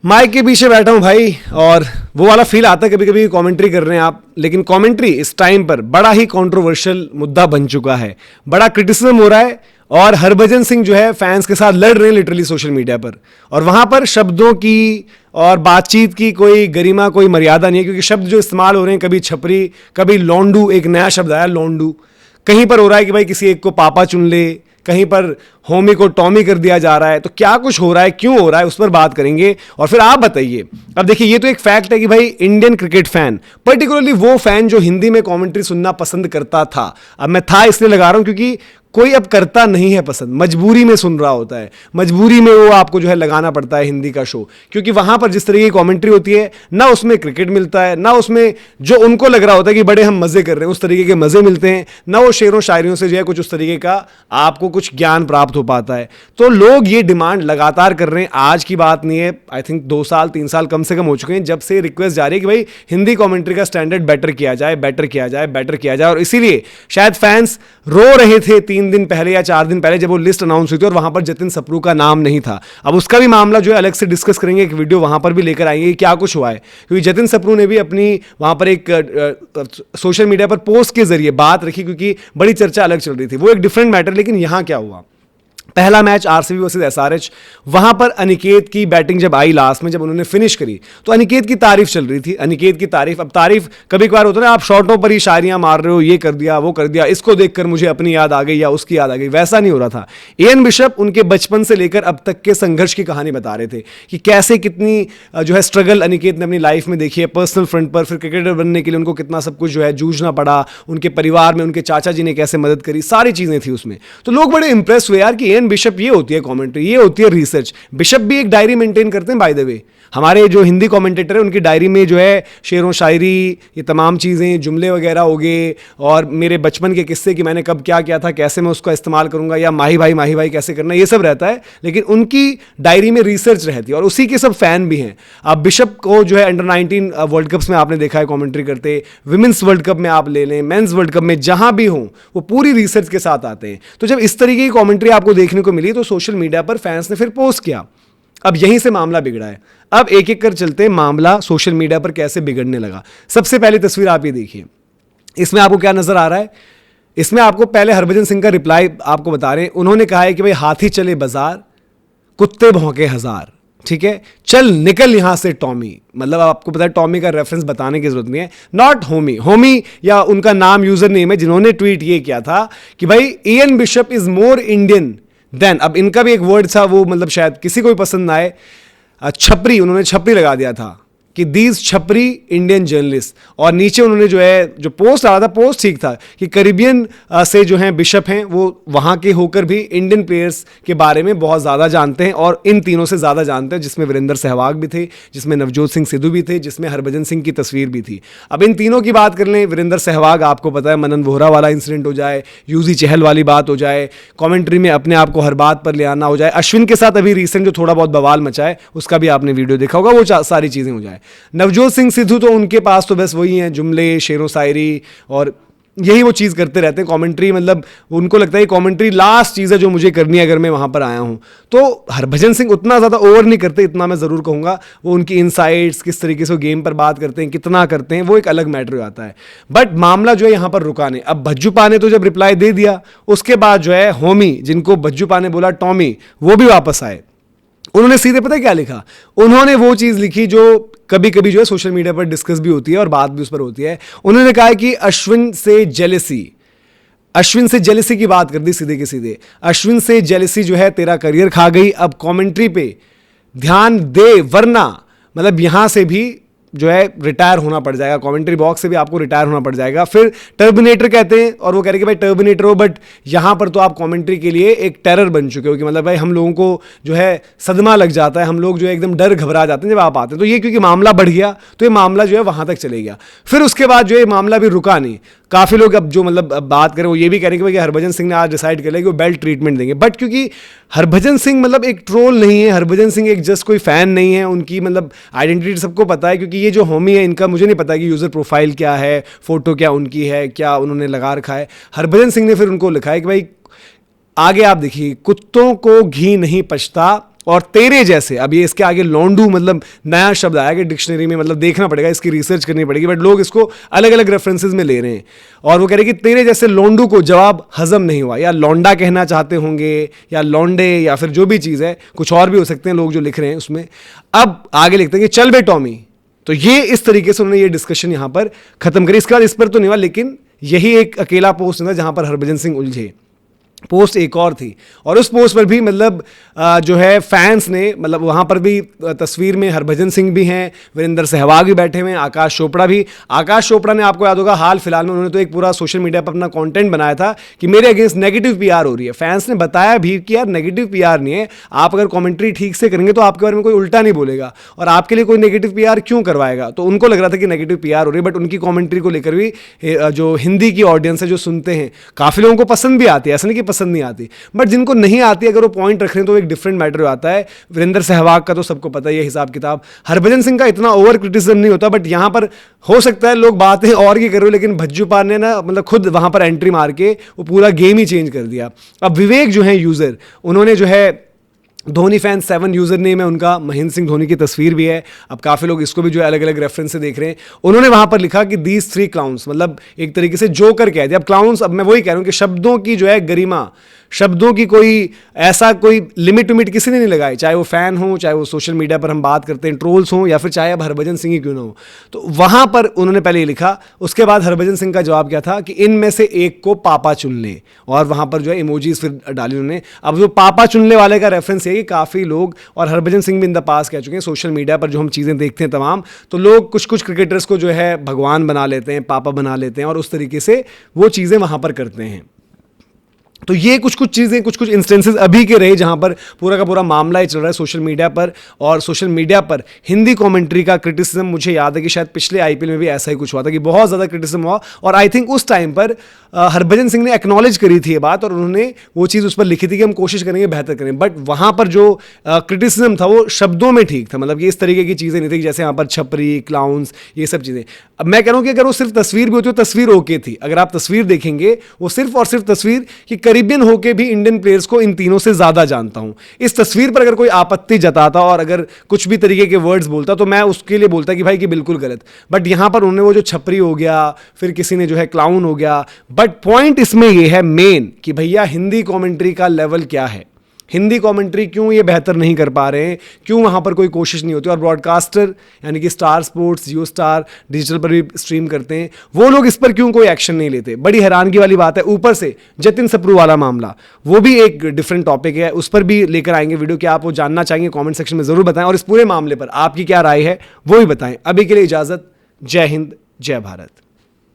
Mic के पीछे बैठा हूं भाई, और वो वाला फील आता है कभी कभी कमेंट्री कर रहे हैं आप, लेकिन कमेंट्री इस टाइम पर बड़ा ही कंट्रोवर्शियल मुद्दा बन चुका है, बड़ा क्रिटिसिज्म हो रहा है। और हरभजन सिंह जो है फैंस के साथ लड़ रहे हैं लिटरली सोशल मीडिया पर, और वहां पर शब्दों की और बातचीत की कोई गरिमा, कोई मर्यादा नहीं है, क्योंकि शब्द जो इस्तेमाल हो रहे हैं, कभी छपरी, कभी लौंडू, एक नया शब्द आया लौंडू, कहीं पर हो रहा है कि भाई किसी एक को पापा चुन ले, कहीं पर होमी को टॉमी कर दिया जा रहा है। तो क्या कुछ हो रहा है, क्यों हो रहा है, उस पर बात करेंगे। और फिर आप बताइए, अब देखिए ये तो एक फैक्ट है कि भाई इंडियन क्रिकेट फैन, पर्टिकुलरली वो फैन जो हिंदी में कमेंट्री सुनना पसंद करता था, अब मैं था इसलिए लगा रहा हूं क्योंकि कोई अब करता नहीं है पसंद, मजबूरी में सुन रहा होता है, मजबूरी में वो आपको जो है लगाना पड़ता है हिंदी का शो, क्योंकि वहां पर जिस तरीके की कमेंट्री होती है ना उसमें क्रिकेट मिलता है, ना उसमें जो उनको लग रहा होता है कि बड़े हम मजे कर रहे हैं उस तरीके के मजे मिलते हैं, ना वो शेरों शायरियों से जो है कुछ उस तरीके का आपको कुछ ज्ञान प्राप्त हो पाता है। तो लोग ये डिमांड लगातार कर रहे हैं, आज की बात नहीं है, आई थिंक 2 साल 3 साल कम से कम हो चुके हैं जब से रिक्वेस्ट जा रही है कि भाई हिंदी कमेंट्री का स्टैंडर्ड बेटर किया जाए, बेटर किया जाए, बेटर किया जाए। और इसीलिए शायद फैंस रो रहे थे 3 दिन पहले या 4 दिन पहले जब वो लिस्ट अनाउंस हुई थी और वहां पर जतिन सप्रू का नाम नहीं था। अब उसका भी मामला जो है अलग से डिस्कस करेंगे, एक वीडियो वहां पर भी लेकर आएंगे क्या कुछ हुआ है, क्योंकि जतिन सप्रू ने भी अपनी वहां पर एक सोशल मीडिया पर पोस्ट के जरिए बात रखी, क्योंकि बड़ी चर्चा अलग चल रही थी, वो एक डिफरेंट मैटर। लेकिन यहां क्या हुआ, पहला मैच आरसीबी वर्सेस एसआरएच, वहां पर अनिकेत की बैटिंग जब आई लास्ट में, जब उन्होंने फिनिश करी तो अनिकेत की तारीफ चल रही थी, अनिकेत की तारीफ। अब तारीफ कभी कभार होता है ना, आप शॉटों पर ही शायरियां मार रहे हो, ये कर दिया वो कर दिया, इसको देखकर मुझे अपनी याद आ गई या उसकी याद आ गई, वैसा नहीं हो रहा था। एएन बिशप उनके बचपन से लेकर अब तक के संघर्ष की कहानी बता रहे थे कि कैसे कितनी जो है स्ट्रगल अनिकेत ने अपनी लाइफ में देखी है, पर्सनल फ्रंट पर, फिर क्रिकेटर बनने के लिए उनको कितना सब कुछ जो है जूझना पड़ा, उनके परिवार में उनके चाचा जी ने कैसे मदद करी, सारी चीजें थी उसमें। तो लोग बड़े इंप्रेस हुए यार कि एएन बिशप, ये होती है कमेंट्री, ये होती है रिसर्च। बिशप भी एक डायरी मेंटेन करते हैं बाय द वे, हमारे जो हिंदी कमेंटेटर है उनकी डायरी में जो है शेरों शायरी, ये तमाम चीज़ें, जुमले वगैरह हो गए, और मेरे बचपन के किस्से कि मैंने कब क्या किया था, कैसे मैं उसका इस्तेमाल करूंगा, या माही भाई कैसे करना, ये सब रहता है। लेकिन उनकी डायरी में रिसर्च रहती है और उसी के सब फैन भी हैं। अब बिशप को जो है अंडर 19 वर्ल्ड कप्स में आपने देखा है कॉमेंट्री करते, विमेंस वर्ल्ड कप में आप ले लें, मेंस वर्ल्ड कप में, जहां भी हों वो पूरी रिसर्च के साथ आते हैं। तो जब इस तरीके की कॉमेंट्री आपको देखने को मिली तो सोशल मीडिया पर फैंस ने फिर पोस्ट किया। अब यहीं से मामला बिगड़ा है। अब एक एक कर चलते हैं मामला सोशल मीडिया पर कैसे बिगड़ने लगा। सबसे पहली तस्वीर आप ये देखिए, इसमें आपको क्या नजर आ रहा है, इसमें आपको पहले हरभजन सिंह का रिप्लाई आपको बता रहे हैं। उन्होंने कहा है कि भाई हाथी चले बाजार, कुत्ते भौंके हजार, ठीक है, चल निकल यहां से टॉमी। मतलब आपको पता है टॉमी का रेफरेंस बताने की जरूरत नहीं है, नॉट होमी, होमी या उनका नाम यूजर नेम है जिन्होंने ट्वीट ये किया था कि भाई AN Bishop is more Indian than, अब इनका भी एक वर्ड था वो, मतलब शायद किसी को भी पसंद ना आए, छपरी, उन्होंने छपरी लगा दिया था कि दीज छपरी इंडियन जर्नलिस्ट। और नीचे उन्होंने जो है जो पोस्ट आ रहा था, पोस्ट ठीक था कि कैरिबियन से जो हैं बिशप हैं वो वहाँ के होकर भी इंडियन प्लेयर्स के बारे में बहुत ज़्यादा जानते हैं, और इन तीनों से ज़्यादा जानते हैं, जिसमें वीरेंद्र सहवाग भी थे, जिसमें नवजोत सिंह सिद्धू भी थे, जिसमें हरभजन सिंह की तस्वीर भी थी। अब इन तीनों की बात कर लें, वीरेंद्र सहवाग आपको पता है मनन वोहरा वाला इंसिडेंट हो जाए, यूजी चहल वाली बात हो जाए, कॉमेंट्री में अपने आप को हर बात पर ले आना हो जाए, अश्विन के साथ अभी रिसेंट जो थोड़ा बहुत बवाल मचा है उसका भी आपने वीडियो देखा होगा, वो सारी चीज़ें हो जाए। नवजोत सिंह सिद्धू तो उनके पास तो बस वही हैं जुमले, शेरों शायरी, और यही वो चीज़ करते रहते हैं कमेंट्री। मतलब उनको लगता है कमेंट्री लास्ट चीज़ है जो मुझे करनी है अगर मैं वहाँ पर आया हूँ। तो हरभजन सिंह उतना ज़्यादा ओवर नहीं करते, इतना मैं ज़रूर कहूँगा। वो उनकी इनसाइट्स, किस तरीके से वो गेम पर बात करते हैं, कितना करते हैं, वो एक अलग मैटर आता है। बट मामला जो है यहाँ पर रुका नहीं। अब भज्जूपा ने तो जब रिप्लाई दे दिया, उसके बाद जो है होमी, जिनको भज्जूपा ने बोला टॉमी, वो भी वापस आए। उन्होंने सीधे पता है क्या लिखा, उन्होंने वो चीज़ लिखी जो कभी कभी जो है सोशल मीडिया पर डिस्कस भी होती है और बात भी उस पर होती है। उन्होंने कहा कि अश्विन से जेलेसी की बात कर दी सीधे के सीधे। अश्विन से जेलेसी जो है तेरा करियर खा गई, अब कमेंट्री पे ध्यान दे वरना मतलब यहां से भी जो है रिटायर होना पड़ जाएगा, कमेंट्री बॉक्स से भी आपको रिटायर होना पड़ जाएगा। फिर टर्मिनेटर कहते हैं, और वो कह रहे कि भाई टर्मिनेटर हो, बट यहाँ पर तो आप कमेंट्री के लिए एक टेरर बन चुके हो कि मतलब भाई हम लोगों को जो है सदमा लग जाता है, हम लोग जो है एकदम डर घबरा जाते हैं जब आप आते हैं। तो ये क्योंकि मामला बढ़ गया तो ये मामला जो है वहाँ तक चले गया। फिर उसके बाद जो है मामला भी रुका नहीं। काफ़ी लोग अब जो मतलब बात करें वो ये भी कह रहे हैं कि हरभजन सिंह ने आज डिसाइड कर लिया कि वो बेल्ट ट्रीटमेंट देंगे। बट क्योंकि हरभजन सिंह मतलब एक ट्रोल नहीं है, हरभजन सिंह एक जस्ट कोई फैन नहीं है, उनकी मतलब आइडेंटिटी सबको पता है। क्योंकि ये जो होमी है इनका मुझे नहीं पता कि यूज़र प्रोफाइल क्या है, फोटो क्या उनकी है, क्या उन्होंने लगा रखा है। हरभजन सिंह ने फिर उनको लिखा है कि भाई आगे आप देखिए, कुत्तों को घी नहीं पचता, और तेरे जैसे, अब ये इसके आगे लौंडू मतलब नया शब्द आया कि डिक्शनरी में, मतलब देखना पड़ेगा, इसकी रिसर्च करनी पड़ेगी, बट लोग इसको अलग अलग रेफरेंसेस में ले रहे हैं। और वो कह रहे हैं कि तेरे जैसे लौंडू को जवाब हजम नहीं हुआ, या लौंडा कहना चाहते होंगे, या लौंडे, या फिर जो भी चीज़ है, कुछ और भी हो सकते हैं लोग जो लिख रहे हैं उसमें। अब आगे लिखते हैं कि चल बे टॉमी। तो ये इस तरीके से उन्होंने ये डिस्कशन यहां पर खत्म करी। इसके बाद इस पर तो नहीं हुआ, लेकिन यही एक अकेला पोस्ट था जहां पर हरभजन सिंह उलझे। पोस्ट एक और थी, और उस पोस्ट पर भी मतलब जो है फैंस ने, मतलब वहाँ पर भी तस्वीर में हरभजन सिंह भी हैं, वीरेंद्र सहवाग भी बैठे हुए हैं, आकाश चोपड़ा भी। आकाश चोपड़ा ने, आपको याद होगा, हाल फिलहाल में उन्होंने तो एक पूरा सोशल मीडिया पर अपना कंटेंट बनाया था कि मेरे अगेंस्ट नेगेटिव पीआर हो रही है। फैंस ने बताया भी कि यार नेगेटिव पीआर नहीं है, आप अगर कॉमेंट्री ठीक से करेंगे तो आपके बारे में कोई उल्टा नहीं बोलेगा, और आपके लिए कोई नेगेटिव पीआर क्यों करवाएगा। तो उनको लग रहा था कि नेगेटिव पीआर हो रही है, बट उनकी कॉमेंट्री को लेकर भी जो हिंदी की ऑडियंस है, जो सुनते हैं, काफ़ी लोगों को पसंद भी आती है, ऐसा नहीं कि पसंद नहीं आती, बट जिनको नहीं आती, अगर वो पॉइंट रख रहे हैं तो एक डिफरेंट मैटर आता है। वीरेंद्र सहवाग का तो सबको पता ही है हिसाब किताब, हरभजन सिंह का इतना ओवर क्रिटिसिज्म नहीं होता, बट यहां पर हो सकता है लोग बातें और की कर रहे हो, लेकिन भज्जू पार ने ना मतलब खुद वहां पर एंट्री मार के वो पूरा गेम ही चेंज कर दिया। अब विवेक जो है यूजर, उन्होंने जो है धोनी फैन 7 यूजर नेम है उनका, महेंद्र सिंह धोनी की तस्वीर भी है। अब काफ़ी लोग इसको भी जो है अलग अलग रेफरेंस से देख रहे हैं। उन्होंने वहां पर लिखा कि दीज 3 क्लाउन्स, मतलब एक तरीके से जोकर कह दिया। अब क्लाउन्स, अब मैं वही कह रहा हूं कि शब्दों की जो है गरिमा, शब्दों की कोई ऐसा कोई लिमिट विमिट किसी ने नहीं लगाई, चाहे वो फैन हो, चाहे वो सोशल मीडिया पर हम बात करते हैं ट्रोल्स हो, या फिर चाहे अब हरभजन सिंह ही क्यों ना हो। तो वहां पर उन्होंने पहले ये लिखा, उसके बाद हरभजन सिंह का जवाब क्या था कि इनमें से एक को पापा चुन ले, और वहां पर जो है इमोजीज फिर डाली उन्होंने। अब जो पापा चुनने वाले का रेफरेंस है कि काफ़ी लोग, और हरभजन सिंह भी इन द पास कह चुके हैं, सोशल मीडिया पर जो हम चीज़ें देखते हैं तमाम, तो लोग कुछ कुछ क्रिकेटर्स को जो है भगवान बना लेते हैं, पापा बना लेते हैं, और उस तरीके से वो चीज़ें वहां पर करते हैं। तो ये कुछ कुछ चीज़ें, कुछ कुछ इंस्टेंसेस अभी के रहे जहां पर पूरा का पूरा मामला ही चल रहा है सोशल मीडिया पर, और सोशल मीडिया पर हिंदी कमेंट्री का क्रिटिसिज्म, मुझे याद है कि शायद पिछले आईपीएल में भी ऐसा ही कुछ हुआ था कि बहुत ज़्यादा क्रिटिसिज्म हुआ, और आई थिंक उस टाइम पर हरभजन सिंह ने एक्नॉलेज करी थी ये बात, और उन्होंने वो चीज़ उस पर लिखी थी कि हम कोशिश करेंगे बेहतर करें, बट वहाँ पर जो क्रिटिसिज्म था वो शब्दों में ठीक था, मतलब कि इस तरीके की चीज़ें नहीं थी जैसे यहाँ पर छपरी, क्लाउन्स, ये सब चीज़ें। अब मैं कह रहा हूँ कि अगर वो सिर्फ तस्वीर भी होती तो तस्वीर ओके थी, अगर आप तस्वीर देखेंगे, वो सिर्फ और सिर्फ तस्वीर की करीबियन होके भी इंडियन प्लेयर्स को इन तीनों से ज्यादा जानता हूं। इस तस्वीर पर अगर कोई आपत्ति जताता और अगर कुछ भी तरीके के वर्ड्स बोलता तो मैं उसके लिए बोलता कि भाई कि बिल्कुल गलत, बट यहां पर उन्होंने वो जो छपरी हो गया, फिर किसी ने जो है क्लाउन हो गया, बट पॉइंट इसमें यह है मेन कि भैया हिंदी कमेंट्री का लेवल क्या है, हिंदी कमेंट्री क्यों ये बेहतर नहीं कर पा रहे हैं, क्यों वहाँ पर कोई कोशिश नहीं होती, और ब्रॉडकास्टर यानी कि स्टार स्पोर्ट्स, जियो स्टार, डिजिटल पर भी स्ट्रीम करते हैं, वो लोग इस पर क्यों कोई एक्शन नहीं लेते। बड़ी हैरानगी वाली बात है। ऊपर से जतिन सप्रू वाला मामला, वो भी एक डिफरेंट टॉपिक है, उस पर भी लेकर आएंगे वीडियो। क्या आप वो जानना चाहेंगे कॉमेंट सेक्शन में ज़रूर बताएं, और इस पूरे मामले पर आपकी क्या राय है वो भी बताएं। अभी के लिए इजाज़त, जय हिंद, जय भारत।